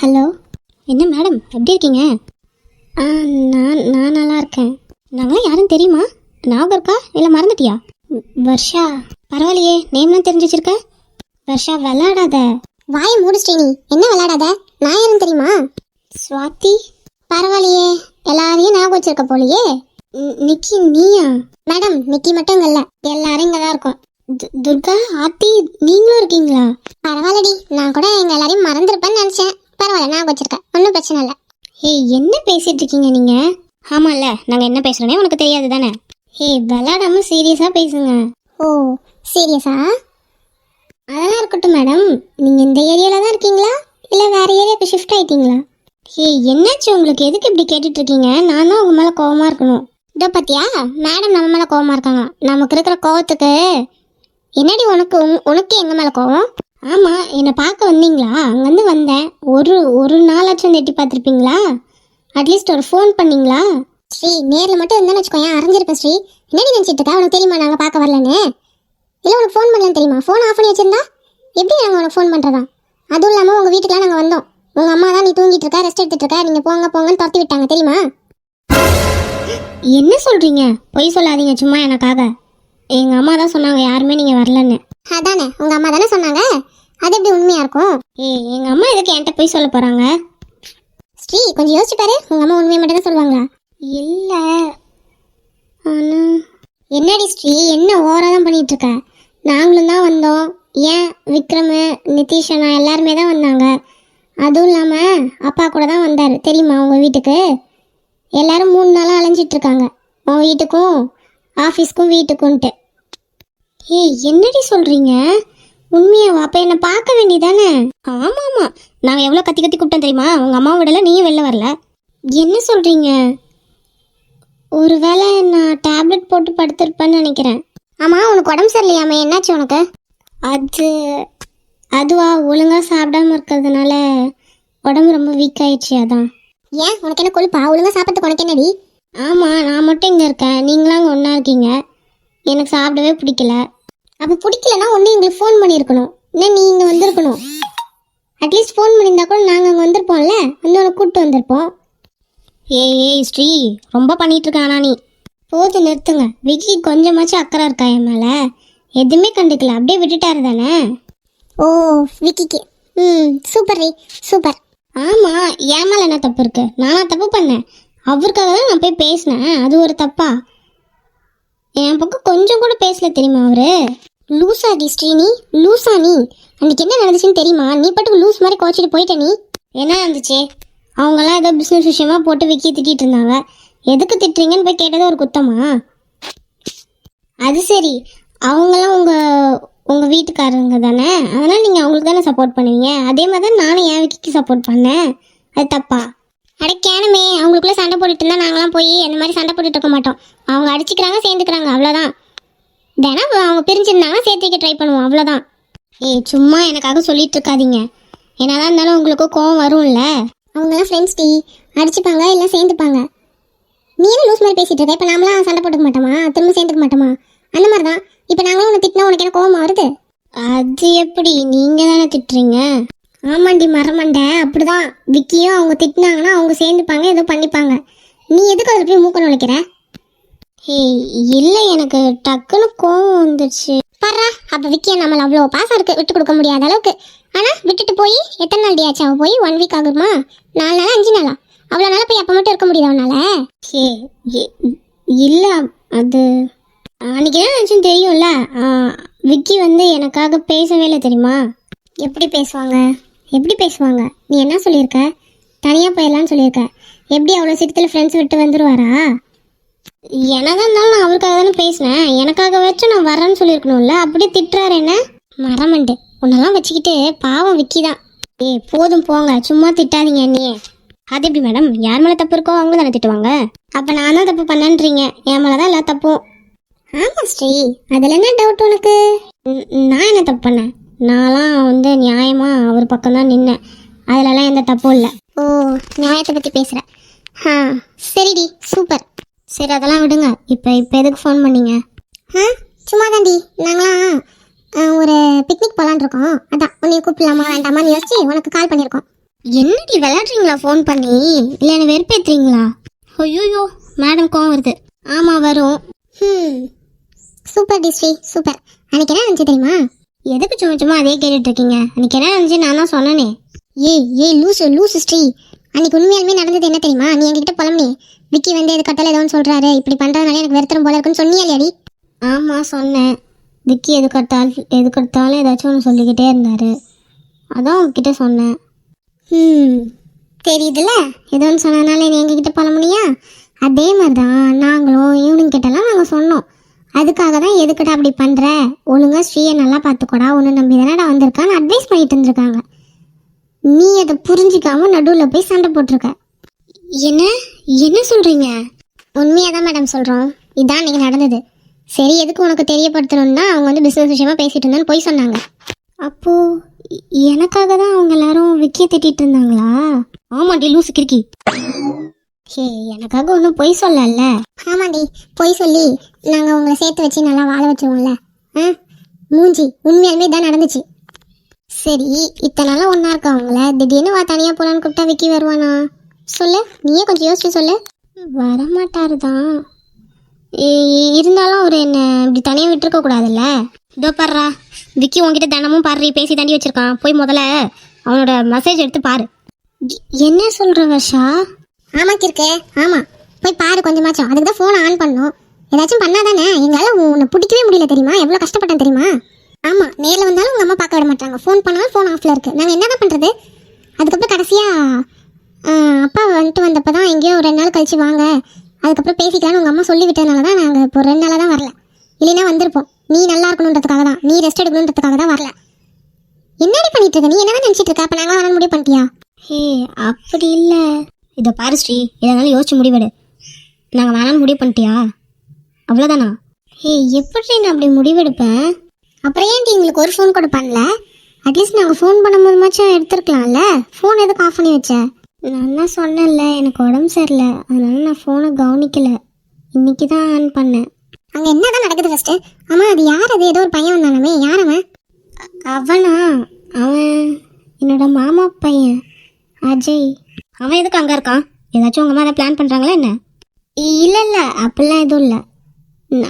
Hello, என்ன madam எப்படி இருக்கீங்க? நான் நல்லா இருக்கேன். நாங்களாம் யாரும் தெரியுமா? ஞாபகம் இருக்கா இல்லை மறந்துட்டியா? வர்ஷா. பரவாயில்லையே, நேம்லாம் தெரிஞ்சு வச்சிருக்க. வர்ஷா, விளையாடாத. வாயை மூடு ஸ்ரீனி. என்ன விளையாடாத? நான் யாரும் தெரியுமா? ஸ்வாதி. பரவாயில்லையே, எல்லாரையும் ஞாபகம் வச்சிருக்க போலியே. நிக்கி, நீயா? மேடம், நிக்கி மட்டும் இங்க இல்ல, எல்லாரும் இங்க தான் இருக்கோம். துர்கா, ஆர்த்தி, நீங்களும் இருக்கீங்களா? பரவாயில்லடி, நான் கூட எங்க எல்லாரையும் மறந்துருப்பேன்னு நினைச்சேன். பரவாயில்ல, ஞாபகம் வச்சிருக்கேன், ஒன்றும் பிரச்சனை இல்லை. ஏய், என்ன பேசிட்டு இருக்கீங்க நீங்க? ஆமாம்ல, நாங்கள் என்ன பேசுகிறோன்னே உனக்கு தெரியாது தானே? ஏய், விளையாடாம சீரியஸாக பேசுங்க. ஓ, சீரியஸா? அதெல்லாம் இருக்கட்டும் மேடம். நீங்கள் இந்த ஏரியாவில் தான் இருக்கீங்களா இல்லை வேறு ஏரியாவுக்கு ஷிஃப்ட் ஆகிட்டீங்களா? ஏய், என்னாச்சு உங்களுக்கு? எதுக்கு இப்படி கேட்டுட்டு இருக்கீங்க? நான் தான் உங்கள் மேலே கோவமாக இருக்கணும். இதோ பார்த்தியா, மேடம் நம்ம மேலே கோவமாக இருக்காங்க. நமக்கு இருக்கிற கோவத்துக்கு என்னடி உனக்கு எங்கள் மேலே கோவம்? ஆமாம், என்னை பார்க்க வந்தீங்களா? அங்கேருந்து வந்தேன். ஒரு நாளாச்சும் வந்து எட்டி பார்த்துருப்பீங்களா? அட்லீஸ்ட் ஒரு ஃபோன் பண்ணீங்களா? ஸ்ரீ, நேரில் மட்டும் இருந்தான்னு வச்சுக்கோ, ஏன் அரைஞ்சிருப்பேன். ஸ்ரீ, என்னடி நினச்சிட்டு இருக்கா? உனக்கு தெரியுமா நாங்கள் பார்க்க வரலன்னு? இல்லை, உனக்கு ஃபோன் பண்ணலன்னு தெரியுமா? ஃபோன் ஆஃப் பண்ணி வச்சிருந்தா எப்படி நாங்கள் உனக்கு ஃபோன் பண்ணுறதா? அதுவும் இல்லாமல் உங்கள் வீட்டுக்குலாம் நாங்கள் வந்தோம். உங்கள் அம்மா தான் நீ தூங்கிட்டு இருக்க, ரெஸ்ட் எடுத்துட்டு இருக்க, நீங்கள் போங்கன்னு துரத்தி விட்டாங்க தெரியுமா? என்ன சொல்கிறீங்க? பொய் சொல்லாதீங்க சும்மா எனக்காக. எங்கள் அம்மா தான் சொன்னாங்க யாருமே நீங்கள் வரலன்னு. அதானே, உங்கள் அம்மா தானே சொன்னாங்க. அது எப்படி உண்மையாக இருக்கும்? ஏய், எங்கள் அம்மா எதுக்கு என்கிட்ட போய் சொல்ல போகிறாங்க? ஸ்ரீ, கொஞ்சம் யோசிச்சு பாரு, உங்கள் அம்மா உண்மையை மட்டும் தான் சொல்லுவாங்களா? இல்லை, ஆனால் என்னடி ஸ்ரீ, என்ன ஓவராக தான் பண்ணிகிட்டு இருக்க? நாங்களும் தான் வந்தோம். ஏன் விக்ரம், நிதிஷ் அண்ணா எல்லாருமே தான் வந்தாங்க. அதுவும் இல்லாமல் அப்பா கூட தான் வந்தார் தெரியுமா உங்கள் வீட்டுக்கு. எல்லாரும் 3 நாளாக அலைஞ்சிட்ருக்காங்க உங்கள் வீட்டுக்கும் ஆஃபீஸ்க்கும் வீட்டுக்குன்ட்டு. ஏய், என்னடி சொல்கிறீங்க? உண்மையாவா? அப்போ என்னை பார்க்க வேண்டியதானே? ஆமாம், நாங்கள் எவ்வளோ கத்தி கூப்பிட்டோம் தெரியுமா? உங்கள் அம்மாவை விடலை, நீயும் வெளில வரல. என்ன சொல்கிறீங்க? ஒருவேளை நான் டேப்லெட் போட்டு படுத்திருப்பேன்னு நினைக்கிறேன். ஆமாம், உனக்கு உடம்பு சரியில்லையாமே, என்னாச்சு உனக்கு? அதுவா, ஒழுங்காக சாப்பிடாம இருக்கிறதுனால உடம்பு ரொம்ப வீக் ஆயிடுச்சு, அதான். ஏன், உனக்கு என்ன கொழுப்பா? ஒழுங்காக சாப்பிட்றதுக்கு உனக்கு என்னடி? ஆமாம், நான் மட்டும் இங்கே இருக்கேன், நீங்களாம் அங்கே ஒன்றா இருக்கீங்க. எனக்கு சாப்பிடவே பிடிக்கல. அப்போ பிடிக்கலன்னா ஒன்று எங்களுக்கு ஃபோன் பண்ணியிருக்கணும், இல்லை நீ இங்கே வந்திருக்கணும். அட்லீஸ்ட் ஃபோன் பண்ணியிருந்தா கூட நாங்கள் அங்கே வந்திருப்போம்ல, வந்து உனக்கு கூப்பிட்டு வந்திருப்போம். ஏய் ஸ்ரீ, ரொம்ப பண்ணிகிட்ருக்கானா நீ? போது நிறுத்துங்க. விக்கி கொஞ்சமாச்சும் அக்கறை இருக்கா என் மேலே? எதுவுமே கண்டுக்கல, அப்படியே விட்டுட்டாரு தானே. ஓ, விக்கிக்கு. சூப்பர் ரீ, சூப்பர். ஆமாம், என் மேலே என்ன தப்பு இருக்கு? நானா தப்பு பண்ணேன்? அவருக்காக தான் நான் போய் பேசினேன், அது ஒரு தப்பா? என் பக்கம் கொஞ்சம் கூட பேசல தெரியுமா அவரு? லூசா டி ஸ்ரீனி, லூசா நீ? அன்றைக்கி என்ன நடந்துச்சுன்னு தெரியுமா? நீ பாட்டுக்கு லூஸ் மாதிரி கோச்சிட்டு போயிட்ட. நீ என்ன நடந்துச்சு? அவங்களாம் ஏதோ பிஸ்னஸ் விஷயமா போட்டு விக்கி திட்டிகிட்டு இருந்தாங்க. எதுக்கு திட்டுறீங்கன்னு போய் கேட்டது ஒரு குத்தமா? அது சரி, அவங்களாம் உங்கள் வீட்டுக்காரங்க தானே, அதனால் நீங்கள் அவங்களுக்கு தானே சப்போர்ட் பண்ணுவீங்க. அதே மாதிரி தான் நானும் என் விக்கிக்கு சப்போர்ட் பண்ணேன், அது தப்பா? அடைக்கானமே, அவங்களுக்குள்ளே சண்டை போட்டுட்டு இருந்தால் நாங்களாம் போய் அந்த மாதிரி சண்டை போட்டுட்டு இருக்க மாட்டோம். அவங்க அடிச்சுக்கிறாங்க, சேர்ந்துக்கிறாங்க, அவ்வளோதான். தினம் அவங்க பிரிஞ்சிருந்தாங்கன்னா சேர்த்து வைக்க ட்ரை பண்ணுவோம், அவ்வளோதான். ஏய், சும்மா எனக்காக சொல்லிட்டு இருக்காதீங்க. என்னதான் இருந்தாலும் உங்களுக்கு கோவம் வரும்ல. அவங்களாம் ஃப்ரெண்ட்ஸ் டி, அடிச்சுப்பாங்க, எல்லாம் சேர்ந்துப்பாங்க. நீ என்ன லூஸ் மாதிரி பேசிகிட்டு இருக்க? இப்போ நாமளாம் சண்டை போட்டுக்க மாட்டோமா? திரும்ப சேர்ந்துக்க மாட்டோமா? அந்த மாதிரி தான். இப்போ நாங்களும் உன்னை திட்டினா உனக்கு என்ன கோவமாக வருது? அது எப்படி? நீங்கள் தானே திட்டுறீங்க. ஆமாண்டி மரமண்டை, அப்படிதான். விக்கியும் அவங்க திட்டினாங்கன்னா அவங்க சேர்ந்துப்பாங்க, ஏதோ பண்ணிப்பாங்க. நீ எதுக்கு அதில் போய் மூக்க நுழைக்கிற? ஏய், இல்லை, எனக்கு டக்குன்னு கோவம் வந்துடுச்சு. பாரா, அப்போ விக்கியை நம்மளை அவ்வளோ பாசம் இருக்குது, விட்டு கொடுக்க முடியாத அளவுக்கு. ஆனால் விட்டுட்டு போய் எத்தனை நாள் ஆச்சு? அவள் போய் 1 வீக் ஆகுமா? 4 நாளா 5 நாளா? அவ்வளோ நாளாக போய் அப்போ மட்டும் இருக்க முடியுதா அவனால்? இல்லை, அது அன்றைக்கி என்ன நினச்சுன்னு தெரியும்ல. விக்கி வந்து எனக்காக பேசவே இல்லை தெரியுமா? எப்படி பேசுவாங்க? எப்படி பேசுவாங்க? நீ என்ன சொல்லியிருக்க? தனியாக போயிடலான்னு சொல்லியிருக்க. எப்படி அவ்வளோ சீக்கிரத்தில் ஃப்ரெண்ட்ஸ் விட்டு வந்துடுவாரா? என்னதான் இருந்தாலும் நான் அவருக்காக தானே பேசினேன். எனக்காக வச்சு நான் வரேன்னு சொல்லியிருக்கணும்ல. அப்படியே திட்டுறாரு என்ன? மரமண்டு, உன்னெல்லாம் வச்சுக்கிட்டு பாவம் விக்கி தான். ஏய், போதும் போங்க, சும்மா திட்டாதீங்க என்னையே. அது எப்படி மேடம்? யார் மேலே தப்பு இருக்கோ அவங்களும் தானே திட்டுவாங்க. அப்போ நான் தான் தப்பு பண்ணேன்றீங்க, என் மேலே தான் எல்லா தப்பும். ஆமாம் ஸ்ரீ, அதில் என்ன டவுட் உனக்கு? நான் என்ன தப்பு பண்ணேன்? நான்லாம் வந்து நியாயமாக அவர் பக்கம் தான் நின்னேன், அதிலலாம் எந்த தப்பும் இல்லை. ஓ, நியாயத்தை பற்றி பேசுகிறேன். சரிடி, சூப்பர். சரி, அதெல்லாம் விடுங்க. இப்போ எதுக்கு ஃபோன் பண்ணீங்க? சும்மா தாண்டி, நாங்களாம் ஒரு பிக்னிக் போகலான் இருக்கோம். அதான் உன்னை கூப்பிடலாமா வேண்டாமான்னு யோசிச்சு உனக்கு கால் பண்ணியிருக்கோம். என்னடி விளையாடுறீங்களா ஃபோன் பண்ணி, இல்லை என்ன வெறுப்பேத்துறீங்களா? ஐயோ மேடம் கோவம் வருது. ஆமாம் வரும். சூப்பர் டி ஸ்ரீ சூப்பர். அன்னைக்கு என்ன நினச்சி தெரியுமா? எதுக்கு சும்மா சும்மா அதே கேட்டுட்டு இருக்கீங்க? அன்னைக்கு என்ன நினச்சி நான் தான் சொன்னனே. ஏய் லூசு ஸ்ரீ. அன்னைக்கு உண்மையாலுமே நடந்தது என்ன தெரியுமா? நீ என்கிட்ட புலம்புனே, விக்கி வந்து எது கட்டால ஏதோன்னு சொல்றாரு, இப்படி பண்றதுனால எனக்கு வெறுத்தரும் போல இருக்குன்னு சொன்னியா இல்லையாடி? ஆமாம் சொன்னேன். விக்கி எதுக்கெடுத்தாலும் ஏதாச்சும் ஒன்று சொல்லிக்கிட்டே இருந்தார். அதான் உங்ககிட்ட சொன்னேன். தெரியுதுல்ல. ஏதோ ஒன்று சொன்னதுனால நீ எங்ககிட்ட புலம்புனியா? அதே மாதிரி தான் நாங்களும் ஈவினிங் கிட்டலாம் நாங்கள் சொன்னோம். அதுக்காக தான் எதுக்கிட்ட அப்படி பண்ணுற, ஒழுங்காக ஸ்ரீயை நல்லா பார்த்துக்கூடா, ஒன்று நம்பி தானடா வந்திருக்கான்னு அட்வைஸ் பண்ணிட்டு இருந்திருக்காங்க. நீ அதை புரிஞ்சிக்காம நடுவில் போய் சண்டை போட்டிருக்க. என்ன சொல்கிறீங்க? உண்மையாக தான் மேடம் சொல்கிறோம். இதான் இன்னைக்கு நடந்தது. சரி, எதுக்கு உனக்கு தெரியப்படுத்தணும்னா அவங்க வந்து பிஸ்னஸ் விஷயமா பேசிட்டு இருந்தான்னு போய் சொன்னாங்க. அப்போது எனக்காக தான் அவங்க எல்லாரும் விக்கியை திட்டிகிட்டு இருந்தாங்களா? ஆமாண்டி லூசு கிறுக்கி. ஹே, எனக்காக ஒன்றும் பொய் சொல்லல. ஆமாண்டி, பொய் சொல்லி நாங்கள் உங்களை சேர்த்து வச்சு நல்லா வாழ வச்சுருவோம்ல. மூஞ்சி, உண்மையாலுமே தான் நடந்துச்சு. சரி, இத்தனை நாளாக ஒன்றா இருக்கா அவங்கள, திடீர்னு வா தனியாக போகலான்னு கூப்பிட்டா விக்கி வருவானா? சொல்லு, நீயே கொஞ்சம் யோசிச்சு சொல்லு. வரமாட்டாரு தான். இருந்தாலும் அவர் என்ன இப்படி தனியாக விட்டுருக்க கூடாதுல்ல. இதோ பாடுறா, விக்கி உங்ககிட்ட தினமும் பாடுறி பேசி தண்டி வச்சிருக்கான். போய் முதல்ல அவனோட மெசேஜ் எடுத்து பாரு. என்ன சொல்கிற வர்ஷா? ஆமாக்கு இருக்கு. ஆமாம், போய் பாரு கொஞ்சமாச்சும். அதுக்கு தான் ஃபோனை ஆன் பண்ணோம். ஏதாச்சும் பண்ணாதானே. எங்களால் உன்னை பிடிக்கவே முடியல தெரியுமா? எவ்வளோ கஷ்டப்பட்டேன் தெரியுமா? ஆமாம், நேரில் வந்தாலும் உங்கள் அம்மா பார்க்க விட மாட்டாங்க. ஃபோன் பண்ணாலும் ஃபோன் ஆஃபில் இருக்குது. நாங்கள் என்ன தான் பண்ணுறது? அதுக்கப்புறம் கடைசியாக அப்பா வந்துட்டு வந்தப்போ தான் எங்கேயோ 2 நாள் கழிச்சு வாங்க, அதுக்கப்புறம் பேசிக்கலான்னு உங்கள் அம்மா சொல்லி விட்டதுனால தான் நாங்கள் இப்போ 2 நாளாக தான் வரல. இல்லைன்னா வந்திருப்போம். நீ நல்லா இருக்கணுன்றதுக்காக தான், நீ ரெஸ்ட் எடுக்கணுன்றதுக்காக தான் வரல. என்னடி பண்ணிட்டு இருக்க? நீ என்னதான் நினச்சிட்டு இருக்க? அப்போ நாங்கள் வரணும் முடிவு பண்ணிட்டியா? ஹே, அப்படி இல்லை. இதை பாரு ஸ்ரீ, எதனாலும் யோசிச்சு முடிவெடு. நாங்கள் வேணான்னு முடிவு பண்ணிட்டியா? அவ்வளோதானா? ஹே, எப்படி நான் அப்படி முடிவெடுப்பேன்? அப்புறம் ஏன்டி எங்களுக்கு ஒரு ஃபோன் கூட பண்ணல? அட்லீஸ்ட் நாங்கள் ஃபோன் பண்ணும்போதுமாச்சும் எடுத்துருக்கலாம்ல. ஃபோன் எதுக்கு ஆஃப் பண்ணி வச்சேன்? நான் தான் சொன்னேன்ல, எனக்கு உடம்பு சரியில்லை, அதனால நான் ஃபோனை கவனிக்கல. இன்னைக்கு தான் ஆன் பண்ணேன். அங்கே என்ன தான் நடக்குது ஃபஸ்ட்டு? ஆமாம், அது யார்? அது ஏதோ ஒரு பையன் வந்தானமே, யார் அவன்? அவனா? அவன் என்னோட மாமா பையன் அஜய். அவன் எதுக்கு அங்கே இருக்கான்? ஏதாச்சும் உங்கள் மாதிரி பிளான் பண்ணுறாங்களா என்ன? இல்லை அப்படிலாம் எதுவும் இல்லை.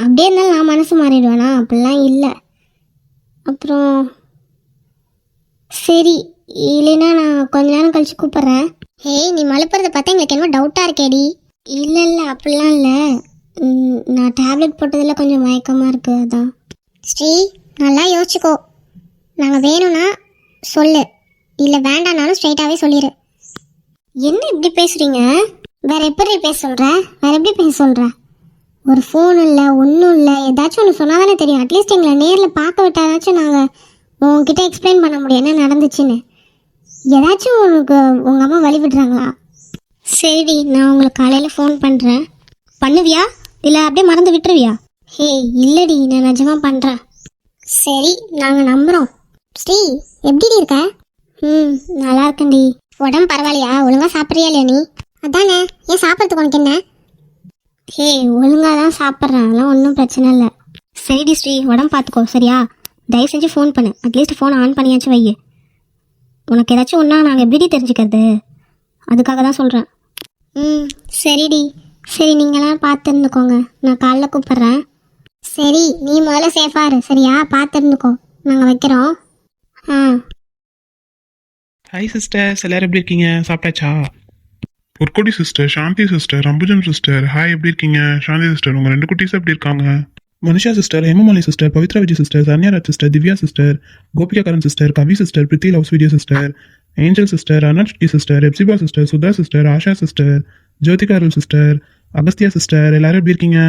அப்படியே இருந்தாலும் நான் மனசு மாறிடுவேனா? அப்படிலாம் இல்லை. அப்புறம் சரி, இல்லைன்னா நான் கொஞ்ச நேரம் கழிச்சு கூப்பிட்றேன். ஹேய், நீ மழுப்புறத பார்த்தா எங்களுக்கு என்னமோ டவுட்டாக இருக்கேடி. இல்லை அப்படிலாம் இல்லை. நான் டேப்லெட் போட்டதில் கொஞ்சம் மயக்கமாக இருக்குது, அதான். ஸ்ரீ, நல்லா யோசிச்சுக்கோ. நாங்கள் வேணும்னா சொல்லு, இல்லை வேண்டானாலும் ஸ்ட்ரைட்டாகவே சொல்லிடு. என்ன இப்படி பேசுகிறீங்க? வேற எப்படி பேச சொல்கிற? ஒரு ஃபோன் இல்லை, ஒன்றும் இல்லை. ஏதாச்சும் ஒன்று சொன்னால் தானே தெரியும். அட்லீஸ்ட் எங்களை நேரில் பார்க்க விட்டாதாச்சும் நாங்கள் உங்ககிட்ட எக்ஸ்பிளைன் பண்ண முடியும் என்ன நடந்துச்சுன்னு. ஏதாச்சும் உனக்கு உங்கள் அம்மா வழி விடுறாங்களா? சரிடி, நான் உங்களுக்கு காலையில் ஃபோன் பண்ணுறேன். பண்ணுவியா இல்லை அப்படியே மறந்து விட்டுருவியா? ஹே, இல்லைடி, நான் நிஜமாக பண்ணுறேன். சரி, நாங்கள் நம்புகிறோம். ஸ்ரீ, எப்படி இருக்க? நல்லா இருக்கேன்டி. உடம்பு பரவாயில்லையா? ஒழுங்காக சாப்பிட்றியா இல்லையா நீ? அதானே, ஏன் சாப்பிட்றதுக்கு உனக்கு என்ன? ஹே, ஒழுங்காக தான் சாப்பிட்றேன், அதெல்லாம் ஒன்றும் பிரச்சனை இல்லை. சரிடி ஸ்ரீ, உடம்பு பார்த்துக்கோ சரியா? தயவு செஞ்சு ஃபோன் பண்ணு. அட்லீஸ்ட் ஃபோன் ஆன் பண்ணியாச்சும் வை. உனக்கு ஏதாச்சும் ஒன்றா நாங்கள் எப்படி தெரிஞ்சுக்கிறது? அதுக்காக தான் சொல்கிறேன். சரிடி. சரி, நீங்களாம் பார்த்து இருந்துக்கோங்க. நான் காலைல கூப்பிட்றேன். சரி, நீ முதல்ல சேஃபாக இரு சரியா? பார்த்து இருந்துக்கோ. நாங்கள் வைக்கிறோம். ஹாய் சிஸ்டர்ஸ், எல்லாரும் எப்படி இருக்கீங்க? சாப்பிட்டாச்சா? பொற்கொடி சிஸ்டர், சாந்தி சிஸ்டர், அம்புஜம் சிஸ்டர், ஹாய் எப்படி இருக்கீங்க? சாந்தி சிஸ்டர், உங்கள் 2 குட்டீஸ் எப்படி இருக்காங்க? Manusha sister, Hemamali sister, Pavithra Vijay sister, Sanyaraj sister, Divya sister, Gopika Karan sister, Kavi sister, Preethi loves video sister, Angel sister, Anarshki sister, Ebsiba sister, Sudha sister, Asha sister, Jothika Arul sister, Agasthiya sister, எல்லாரும் எப்படி இருக்கீங்க?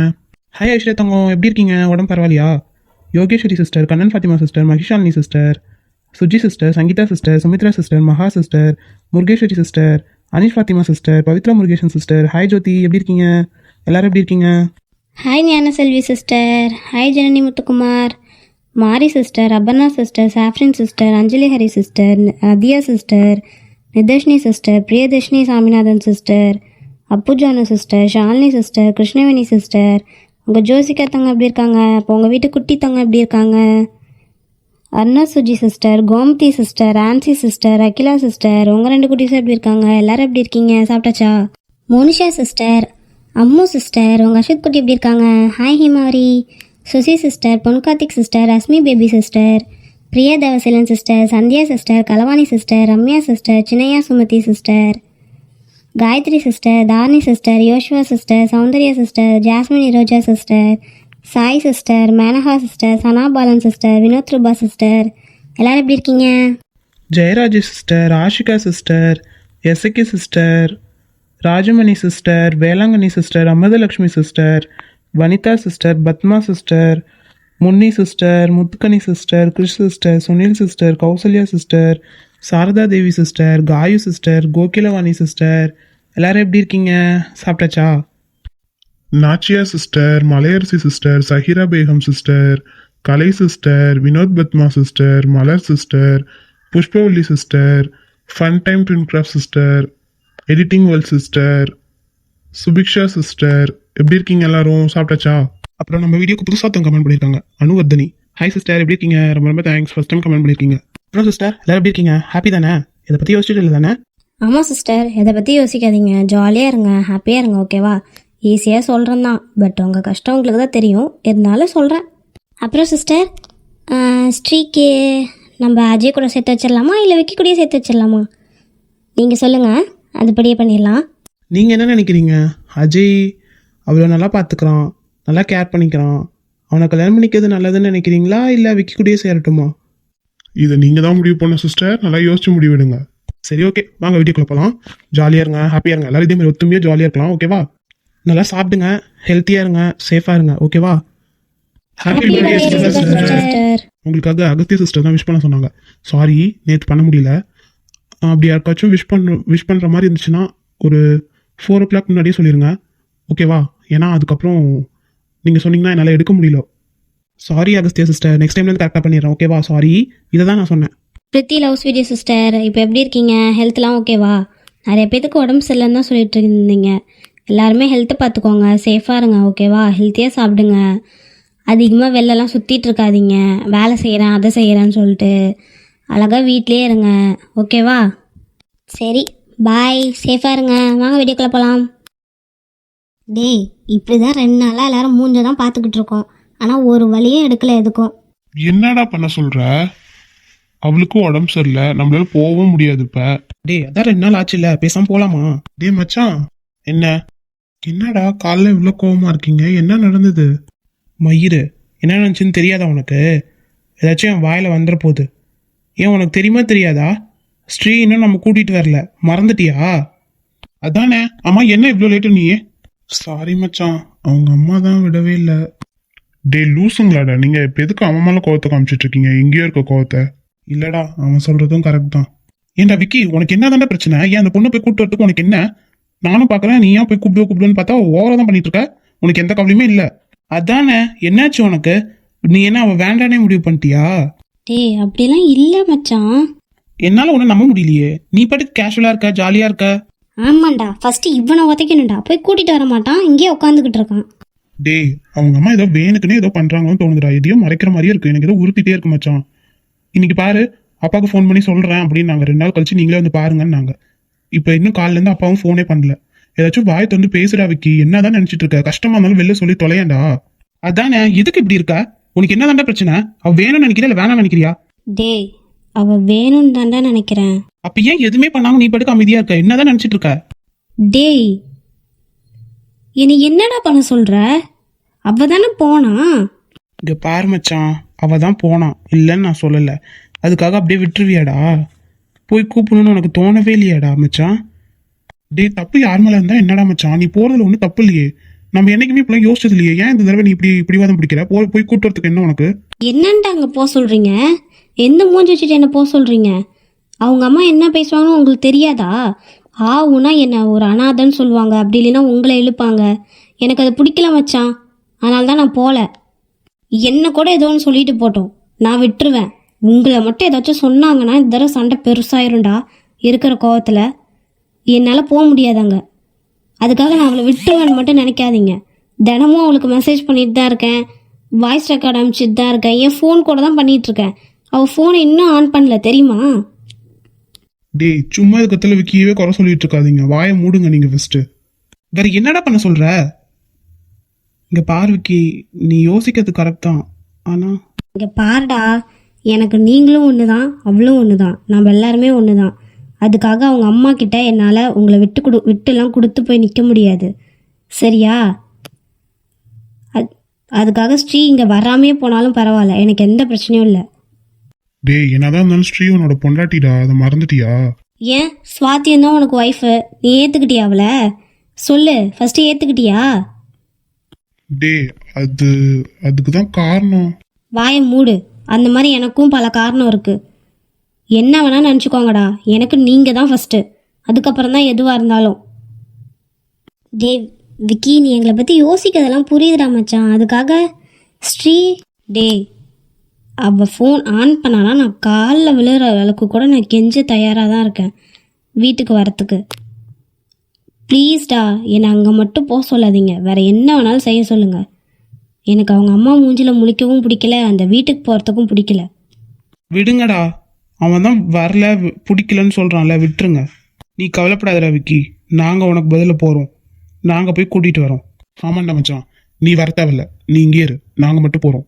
ஹாய் ஐஸ்வர்யா தங்கம், எப்படி இருக்கீங்க? உடம்பு பரவாயில்லையா? Yogeswari sister, Kannan Fathima sister, Mahishalini sister, Suji sister, Sangeetha sister, Sumithra sister, Maha sister, Murugeswari sister, Anish Fathima sister, Pavithra Murugesan sister, hi Jothi எப்படி இருக்கீங்க? எல்லாரும் எப்படி இருக்கீங்க? Hi Gnanaselvi sister, hi Janani Muthukumar, Mari sister, Aparna sister, Safrin sister, Anjali Hari sister, Nadhiya sister, Nitharshini sister, Priyadharshini Saminathan sister, Appujanu sister, Shalini sister, Krishnaveni sister, உங்கள் ஜோசிகா தங்க எப்படி இருக்காங்க? அப்போ உங்கள் வீட்டு குட்டி தங்க எப்படி இருக்காங்க? Arna Suji sister, Gomathi sister, Ansi sister, Akila sister, உங்கள் 2 குட்டீஸும் எப்படி இருக்காங்க? எல்லாரும் எப்படி இருக்கீங்க? சாப்பிட்டாச்சா? மோனிஷா சிஸ்டர், அம்மு சிஸ்டர், உங்கள் அஷித் குட்டி எப்படி இருக்காங்க? Hi Himari. Susi sister, Ponkarthik sister, Rashmi baby sister, Priya Devaseelan sister, Sandhya sister, Kalavani sister, Ramya sister, Chinnaiya Sumathi sister, Gayathri sister, Dharani sister, Yoshwa sister, Soundarya sister, Jasmine Iroja sister, Sai sister, Menaka sister, Sana Balan sister, Vinoth Rupa sister, எல்லாரும் எப்படி இருக்கீங்க? Jayaraj sister, Ashika sister, Esakki sister, Rajamani sister, Velankanni sister, Amirthalakshmi sister, Vanitha sister, Padma sister, Munni sister, Muthukani sister, கிருஷ் sister, Sunil sister, Kausalya sister, Sharada Devi sister, Gayu sister, Kokilavani sister, எல்லாரும் எப்படி இருக்கீங்க? சாப்பிட்டாச்சா? Nachiya sister, Malaiyarasi sister, Sahira Begum sister, Kalai sister, Vinoth Padma sister, Malar sister, Pushpavalli sister, fun time twin craft sister, editing world sister, Subiksha sister, எப்படி இருக்கீங்க எல்லாரும்? சாப்பிட்டாச்சா? அப்புறம் நம்ம வீடியோக்கு புதுசாக தான் கமெண்ட் பண்ணியிருக்காங்க அனுவர்தனி. ஹாய் சிஸ்டர், எப்படி இருக்கீங்க? ரொம்ப ரொம்ப தேங்க்ஸ், ஃபர்ஸ்ட் டைம் கமெண்ட் பண்ணியிருக்கீங்க. அப்புறம் சிஸ்டர் எல்லாரும் எப்படி இருக்கீங்க? ஹாப்பி தானே? இதை பற்றி யோசிச்சுட்டு இல்லை தானே? ஆமாம் சிஸ்டர், இதை பற்றி யோசிக்காதீங்க, ஜாலியாக இருங்க, ஹாப்பியாக இருங்க, ஓகேவா? ஈஸியாக சொல்கிறேன் தான், பட் உங்கள் கஷ்டம் உங்களுக்கு தான் தெரியும், இருந்தாலும் சொல்கிறேன். அப்புறம் சிஸ்டர், ஸ்ரீக்கு நம்ம அஜய் கூட சேர்த்து வச்சிடலாமா இல்லை விக்கி கூடயே சேர்த்து வச்சிடலாமா? நீங்கள் சொல்லுங்கள், அதுபடியே பண்ணிடலாம். நீங்கள் என்ன நினைக்கிறீங்க? அஜய் அவ்வளோ நல்லா பார்த்துக்கிறான், நல்லா கேர் பண்ணிக்கிறான், அவனை கல்யாணம் பண்ணிக்கிறது நல்லதுன்னு நினைக்கிறீங்களா இல்லை விக்கி கூடயே சேரட்டுமா? இதை நீங்கள் தான் முடிவு பண்ண சிஸ்டர், நல்லா யோசிச்சு முடிவிடுங்க. சரி, ஓகே, வாங்க வீட்டுக்குள்ள போகலாம். ஜாலியாக இருங்க, ஹாப்பியாக இருங்க, எல்லாரும் இதே மாதிரி ஒத்துமையாக ஜாலியாக இருக்கலாம், ஓகேவா? நல்லா சாப்பிடுங்க, ஹெல்த்தியாக இருங்க, சேஃபாக இருங்க, ஓகேவா? Happy birthday sister. உங்களுக்காக அகத்திய சிஸ்டர் தான் விஷ் பண்ண சொன்னாங்க. சாரி, நேற்று பண்ண முடியல. அப்படி யாருக்காச்சும் விஷ் பண்ணுற மாதிரி இருந்துச்சுன்னா ஒரு 4 o'clock முன்னாடியே சொல்லிடுங்க, ஓகேவா? ஏன்னா அதுக்கப்புறம் நீங்கள் சொன்னீங்கன்னா என்னால் எடுக்க முடியல. சாரி அகஸ்தியா சிஸ்டர், நெக்ஸ்ட் டைம்லேருந்து கரெக்டாக பண்ணிடுறேன், ஓகேவா? சாரி, இதை தான் நான் சொன்னேன். பிரித்தி லவ்ஸ் வீடியோ சிஸ்டர், இப்போ எப்படி இருக்கீங்க? ஹெல்த்லாம் ஓகேவா? நிறைய பேத்துக்கு உடம்பு சரியில்லைன்னு தான் சொல்லிட்டு இருந்தீங்க. எல்லாருமே ஹெல்த்தை பார்த்துக்கோங்க, சேஃபாக இருங்க, ஓகேவா? ஹெல்த்தியாக சாப்பிடுங்க, அதிகமாக வெளிலலாம் சுற்றிட்டு இருக்காதீங்க, வேலை செய்கிறேன் அதை செய்கிறேன்னு சொல்லிட்டு அழகாக வீட்லேயே இருங்க, ஓகேவா? சரி, பாய், சேஃபாக இருங்க, வாங்க வீடியோக்குள்ளே போகலாம். டேய், இப்படி தான் 2 நாளாக எல்லாரும் மூஞ்ச தான் பார்த்துக்கிட்டு இருக்கோம், ஆனால் ஒரு வழியும் எடுக்கலை எதுக்கும். என்னடா பண்ண சொல்ற? அவளுக்கும் உடம்பு சரியில்லை, நம்மளால போகவும் முடியாது. இப்ப டேய், அதான் 2 நாள் ஆச்சு இல்ல, பேசாம போலாமா? டேய் மச்சான், என்னடா காலைல இவ்வளோ கோவமா இருக்கீங்க? என்ன நடந்தது? மயிறு, என்ன நினச்சுன்னு தெரியாதா உனக்கு? ஏதாச்சும் என் வாயில வந்துட போகுது. ஏன் உனக்கு தெரியுமா தெரியாதா? ஸ்ரீ இன்னும் நம்ம கூட்டிட்டு வரல, மறந்துட்டியா? அதானே. அம்மா என்ன இவ்வளோ லேட்டு நீ? சாரி மச்சான், அவங்க அம்மா தான் விடவே இல்லை. டே லூசுங்களாடா நீங்க, இப்போ எதுக்கு அவன் மேலே கோவத்தை காமிச்சிட்டு இருக்கீங்க? எங்கேயோ இருக்க கோவத்தை. இல்லடா, அவன் சொல்றதும் கரெக்ட் தான். ஏன்டா விக்கி, உனக்கு என்ன தானே பிரச்சனை? ஏன் அந்த பொண்ணை போய் கூப்பிட்டு வரதுக்கு உனக்கு என்ன? நானும் பார்க்குறேன், நீ ஏன் போய் கூப்பிடுன்னு பார்த்தா ஓவரா தான் பண்ணிட்டு இருக்க. உனக்கு எந்த கவலையுமே இல்லை. அதானே, என்னாச்சு உனக்கு? நீ என்ன அவ வேண்டானே முடிவு பண்ணிட்டியா? டேய், அப்படிலாம் இல்லை மச்சான். என்னால உன்னை நம்ப முடியலையே. நீ பாட்டுக்கு கேஷுவலா இருக்க, ஜாலியா இருக்க. ஆமாண்டா, ஃபர்ஸ்ட் இவனை உதைக்கணும்டா, போய் கூட்டிட்டு வர மாட்டான், இங்கேயே உட்காந்துக்கிட்டு இருக்கான். டேய், அவங்க அம்மா ஏதோ வேணுக்குன்னே ஏதோ பண்றாங்கன்னு தோணுதுடா. எதையோ மறைக்கிற மாதிரியே இருக்கு, எனக்கு ஏதோ உறுத்திட்டே இருக்கு மச்சான். இன்னைக்கு பாரு, அப்பாவுக்கு ஃபோன் பண்ணி சொல்றேன் அப்படின்னு நாங்க 2 நாள் கழிச்சு நீங்களே வந்து பாருங்கன்னு நாங்க. இப்போ இன்னும் காலையில இருந்து அப்பாவும் ஃபோனே பண்ணல. ஏதாச்சும் வாய் திறந்து பேசுடா விக்கி, என்னதான் நினைச்சிட்டு இருக்க? கஷ்டமா இருந்தாலும் வெளில சொல்லி தொலையாண்டா. அதானே, எதுக்கு இப்படி இருக்க? உனக்கு என்னதான்டா பிரச்சனை? அவ வேணும்னு நினைக்கிறியா இல்ல வேணாம் நினைக்கிறியா? டேய், அவ வேணும்னு தான்டா நினைக்கிறேன். அப்ப ஏன் எதுவுமே பண்ணாம நீ பாட்டுக்கு அமைதியா இருக்க? என்னதான் நினைச்சிட்டு இருக்க? டேய், என்னை என்னடா பண்ண சொல்ற? அவ தானே போனா. இங்க பாரு மச்சான், அவ தான் போனான், இல்லைன்னு நான் சொல்லல. அதுக்காக அப்படியே விட்டுருவியாடா? போய் கூப்பிடணும்னு உனக்கு தோணவே இல்லையாடா மச்சான்? டே, தப்பு யார் மேல இருந்தா என்னடா மச்சான்? நீ போறதுல ஒன்றும் தப்பு இல்லையே. நம்ம என்னைக்குமே இப்பெல்லாம் யோசிச்சது இல்லையே. ஏன் இந்த தடவை நீ இப்படி பிடிவாதம் பிடிக்கிற? போய் கூட்டுறதுக்கு என்ன உனக்கு? என்னன்ட்டு அங்கே போக சொல்றீங்க? எந்த மூஞ்சி வச்சுட்டு என்ன போக சொல்றீங்க? அவங்க அம்மா என்ன பேசுவாங்கன்னு உங்களுக்கு தெரியாதா? ஆவுனா என்ன ஒரு அனாதைன்னு சொல்லுவாங்க, அப்படி இல்லைன்னா உங்களை இழுப்பாங்க. எனக்கு அது பிடிக்கல மச்சான், அதனால தான் நான் போகல. என்ன கூட ஏதோ ஒன்று சொல்லிட்டு போட்டோம், நான் விட்டுருவேன். உங்களை மட்டும் ஏதாச்சும் சொன்னாங்கன்னா இந்த தடவை சண்டை பெருசாயிரும்டா. இருக்கிற கோவத்தில் என்னால் போக முடியாதாங்க. அதுக்காக நான் அவளை விட்டுருவேன்னு மட்டும் நினைக்காதீங்க. தினமும் அவளுக்கு மெசேஜ் பண்ணிட்டு தான் இருக்கேன், வாய்ஸ் ரெக்கார்ட் அனுப்பிச்சிட்டு தான் இருக்கேன், என் ஃபோன் கூட தான் பண்ணிகிட்ருக்கேன். அவள் ஃபோனை இன்னும் ஆன் பண்ணல தெரியுமா? டேய் சும்மா இதுக்கத்துல விக்கியவே குறை சொல்லிட்டு இருக்காதீங்க, வாயை மூடுங்க நீங்க ஃபர்ஸ்ட். வேற என்னடா பண்ண சொல்ற? இங்க பாரு விக்கி, நீ யோசிக்கிறது கரெக்ட் தான், ஆனா இங்கே பாருடா, எனக்கு நீங்களும் ஒன்று தான், அவளும் ஒன்று தான், நம்ம எல்லாருமே ஒன்று தான். அதுக்காக அவங்க அம்மா கிட்ட என்னால் உங்களை விட்டுலாம் கொடுத்து போய் நிற்க முடியாது, சரியா? அதுக்காக ஸ்ரீ இங்கே வராமே போனாலும் பரவாயில்ல, எனக்கு எந்த பிரச்சனையும் இல்லை. டேய் என்னதான் இருந்தாலும் ஸ்ரீ உன்னோட பொண்டாட்டிடா, அதை மறந்துட்டியா? ஏன் சுவாத்தியம் தான் உனக்கு ஒய்ஃபு, நீ ஏற்றுக்கிட்டியா அவளை? சொல்லு, ஃபஸ்ட்டு ஏற்றுக்கிட்டியா? டேய் அதுக்கு தான் காரணம். வாயை மூடு. அந்த மாதிரி எனக்கும் பல காரணம் இருக்குது. என்ன வேணால் நினச்சிக்கோங்கடா, எனக்கு நீங்கள் தான் ஃபஸ்ட்டு, அதுக்கப்புறம் தான் எதுவாக இருந்தாலும். டேய் விக்கி, நீ எங்களை பற்றி யோசிக்கிறதெல்லாம் புரியுதுடா மச்சான். அதுக்காக ஸ்ரீ டேய் அவள் ஃபோன் ஆன் பண்ணானா நான் காலில் விழுற அளவுக்கு கூட நான் கெஞ்ச தயாராக தான் இருக்கேன் வீட்டுக்கு வரத்துக்கு. ப்ளீஸ்டா, என்னை அங்கே மட்டும் போக சொல்லாதீங்க, வேறு என்ன வேணாலும் செய்ய சொல்லுங்கள். எனக்கு அவங்க அம்மா மூஞ்சில் முழிக்கவும் பிடிக்கல, அந்த வீட்டுக்கு போகிறதுக்கும் பிடிக்கல. விடுங்கடா, அவன் தான் வரல பிடிக்கலன்னு சொல்றான்ல, விட்டுருங்க. நீ கவலைப்படாதடா விக்கி, நாங்க உனக்கு பதில போறோம், நாங்க போய் கூட்டிட்டு வரோம். ஆமாண்டா மச்சான், நீ வர தேவையில்ல, நீ இங்கே இரு, நாங்க மட்டும் போறோம்.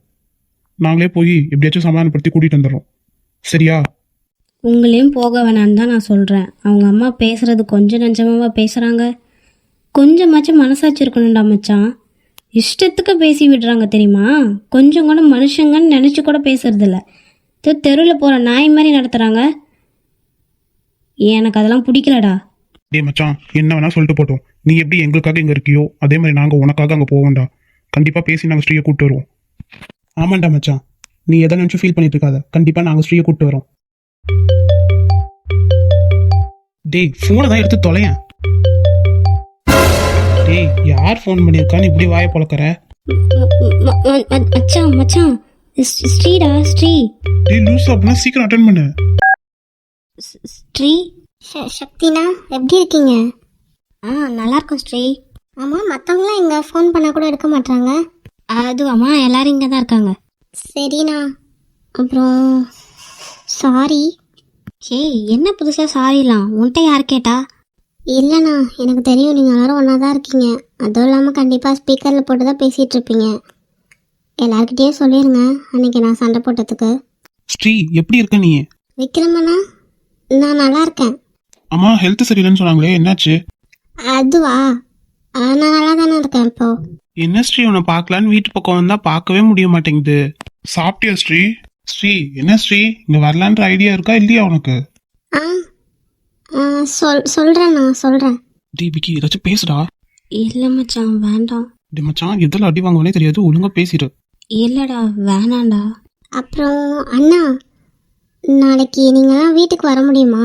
நாங்களே போய் எப்படியாச்சும் சமாதானப்படுத்தி கூட்டிட்டு வந்துடுறோம், சரியா? உங்களையும் போக வேணான்னு தான் நான் சொல்கிறேன். அவங்க அம்மா பேசுகிறது கொஞ்சம் நஞ்சமாக பேசுகிறாங்க. கொஞ்சமாச்சும் மனசாட்சி இருக்கணும்டா மச்சான். இஷ்டத்துக்கு பேசி விடுறாங்க தெரியுமா? கொஞ்சம் கூட மனுஷங்கன்னு நினச்சி கூட பேசுறதில்ல. தெருவில் போகிற நாய் மாதிரி நடத்துகிறாங்க. எனக்கு அதெல்லாம் பிடிக்கலடா. டேய் மச்சான், என்ன வேணா சொல்லிட்டு போட்டோம். நீ எப்படி எங்களுக்காக இங்க இருக்கியோ அதே மாதிரி நாங்க உனக்காக அங்க போவோம்டா. கண்டிப்பா பேசி நாங்க ஸ்ரீயை கூப்பிட்டு வருவோம். ஆமாண்டா மச்சான், நீ எதை நினைச்சு ஃபீல் பண்ணிட்டு இருக்காத, கண்டிப்பா நாங்க ஸ்ரீயை கூப்பிட்டு வரோம். டேய் போனை தான் எடுத்து தொலையேன். டேய் யார் ஃபோன் பண்ணியிருக்கான்னு இப்படி வாயை பொழக்கிற? மச்சான் மச்சான், ஸ்ரீடா ஸ்ரீ. டேய் லூஸ், அப்படின்னா சீக்கிரம் அட்டென்ட் பண்ணு. ஸ்ரீ. சக்தினா எப்படி இருக்கீங்க? நல்லா இருக்கும் ஸ்ரீ. ஆமாம், மற்றவங்களாம் இங்கே ஃபோன் பண்ணால் கூட எடுக்க மாட்டாங்க. அதுவாம்மா, எல்லாரும் இங்கே தான் இருக்காங்க. சரிண்ணா. அப்புறம் சாரி. ஹே, என்ன புதுசாக சாரிலாம்? உன்கிட்ட யார் கேட்டா? இல்லைண்ணா, எனக்கு தெரியும் நீங்கள் எல்லாரும் ஒன்றா தான் இருக்கீங்க. அதுவும் இல்லாமல் கண்டிப்பாக ஸ்பீக்கரில் போட்டு தான் பேசிகிட்டு இருப்பீங்க. எல்லாருக்கிட்டேயும் சொல்லிடுங்க அன்றைக்கி நான் சண்டை போட்டதுக்கு. ஸ்ரீ எப்படி இருக்க நீ? விக்ரமண்ணா, நான் நல்லா இருக்கேன். அம்மா ஹெல்த் சரியில்லைன்னு சொன்னாங்களே, என்னாச்சு? அதுவா, நான் நல்லா தானே இருக்கேன் இப்போ. என்ன ஸ்ரீ, உன்னை பார்க்கலான்னு வீட்டு பக்கம் வந்தா பார்க்கவே முடிய மாட்டேங்குது. சாப்பிட்டியா ஸ்ரீ? ஸ்ரீ என்ன ஸ்ரீ, இங்க வரலான்ற ஐடியா இருக்கா இல்லையா உனக்கு? சொல்கிறேன். டி விக்கி ஏதாச்சும் பேசுடா. இல்லை மச்சான், வேண்டாம். டி மச்சான், எதில் அடி வாங்குவனே தெரியாது, ஒழுங்கா பேசிடு. இல்லைடா, வேணாண்டா. அப்புறம் அண்ணா, நாளைக்கு நீங்களாம் வீட்டுக்கு வர முடியுமா?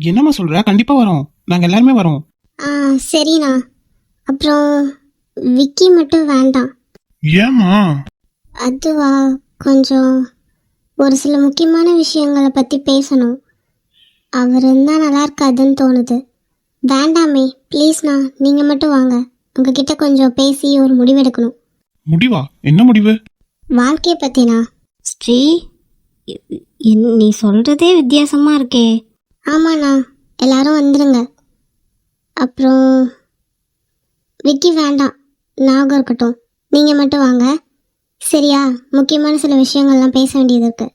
என்னம்மா சொல்ற? கண்டிப்பா வரோம், நாங்க எல்லாருமே வரோம். சரிண்ணா. அப்புறம் விக்கி மட்டும் வேண்டாம். ஏமா? அதுவா, கொஞ்சம் ஒரு சில முக்கியமான விஷயங்களை பற்றி பேசணும். அவர் இருந்தால் நல்லா இருக்காதுன்னு தோணுது. வேண்டாமே, ப்ளீஸ்ண்ணா, நீங்கள் மட்டும் வாங்க. உங்ககிட்ட கொஞ்சம் பேசி ஒரு முடிவெடுக்கணும். முடிவா? என்ன முடிவு? வாழ்க்கையை பற்றினா. ஸ்ரீ, நீ சொல்கிறதே வித்தியாசமாக இருக்கே. ஆமாண்ணா, எல்லாரும் வந்துடுங்க. அப்புறம் விக்கி வேண்டாம், ஞாபகம் இருக்கட்டும். நீங்கள் மட்டும் வாங்க, சரியா? முக்கியமான சில விஷயங்கள்லாம் பேச வேண்டியது இருக்கு.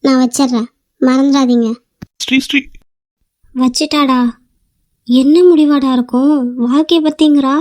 நான் வச்சிட்றேன், மறந்துடாதீங்க. ஸ்ரீ ஸ்ரீ வச்சிட்டாடா. என்ன முடிவாடா இருக்கும்? வாழ்க்கையை பற்றிங்கிறா?